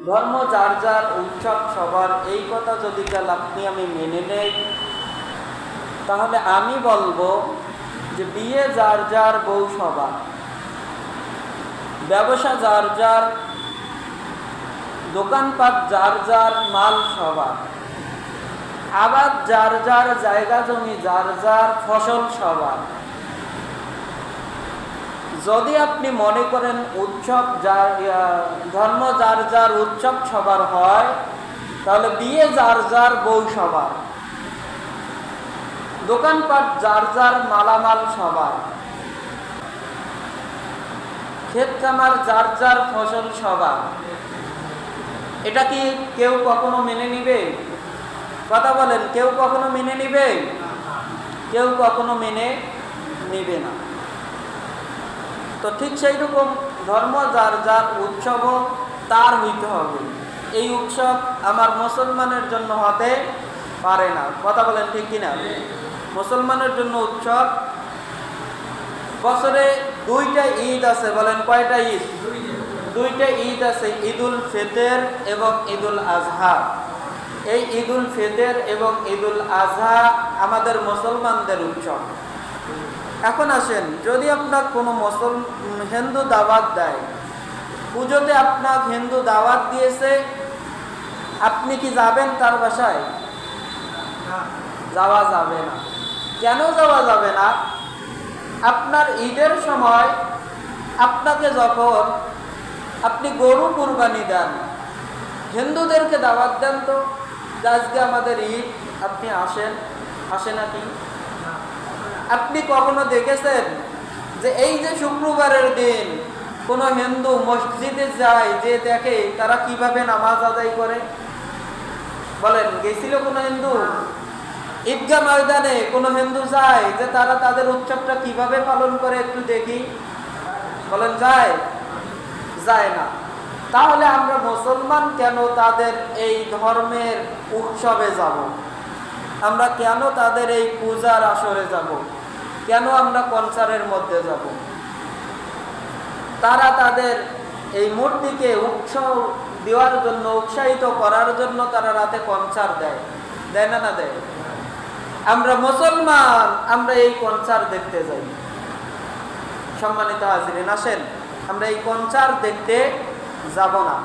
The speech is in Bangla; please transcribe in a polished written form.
ধর্ম যার যার, উৎসব সবার, এই কথা যদি কাল আপনি আমি মেনে নেই, তাহলে আমি বলবো যে বিয়ে যার যার, বউ সবার, ব্যবসা যার যার, দোকানপাট যার যার, মাল সবার, আবাদ যার যার, জায়গা জমি যার যার, ফসল সবার। যদি আপনি মনে করেন উৎসব যার, ধর্ম যার যার, উৎসব সবার হয়, তাহলে বিয়ে যার যার, বউ সবার, দোকানপাট যার যার, মালামাল সবার, ক্ষেত খামার যার যার, ফসল সবার। এটা কি কেউ কখনো মেনে নিবে? কথা বলেন, কেউ কখনো মেনে নিবে? কেউ কখনো মেনে নিবে না। তো ঠিক সেই রকম ধর্ম যার যার, উৎসবও তার হইতে হবে। এই উৎসব আমার মুসলমানের জন্য হতে পারে না। কথা বলেন ঠিক কিনা? মুসলমানের জন্য উৎসব, বছরে দুইটা ঈদ আছে। বলেন কয়টা ঈদ? দুইটা ঈদ আছে, ঈদুল ফিতর এবং ঈদুল আজহা। এই ঈদুল ফিতর এবং ঈদুল আজহা আমাদের মুসলমানদের উৎসব। এখন আসেন, যদি আপনার কোনো হিন্দু দাওয়াত দেয়, পুজোতে আপনার হিন্দু দাওয়াত দিয়েছে, আপনি কি যাবেন তার বাসায়? যাওয়া যাবে না। কেন যাওয়া যাবে না? আপনার ঈদের সময় আপনাকে যখন আপনি গরু কুরবানি দেন, হিন্দুদেরকে দাওয়াত দেন তো আজকে আমাদের ঈদ, আপনি আসে নাকি? আপনি কখনো দেখেছেন যে এই যে শুক্রবারের দিন কোনো হিন্দু মসজিদে যায়, যে দেখে তারা কিভাবে নামাজ আদায় করে? বলেন, গেছিল কোনো হিন্দু? ঈদগাহ ময়দানে কোনো হিন্দু যায় যে তারা তাদের উৎসবটা কিভাবে পালন করে একটু দেখি? বলেন, যায় না। তাহলে আমরা মুসলমান কেন তাদের এই ধর্মের উৎসবে যাব? আমরা কেন তাদের এই পূজার আসরে যাব? কেন আমরা কনসার্টের মধ্যে যাব? তারা তাদের এই মূর্তিকে উৎসব দেওয়ার জন্য, উৎসাহিত করার জন্য তারা রাতে কনসার্ট দেয় না দেয়? আমরা মুসলমান, আমরা এই কনসার্ট দেখতে যাই। সম্মানিত হাজিরিন, আসেন আমরা এই কনসার্ট দেখতে যাব না।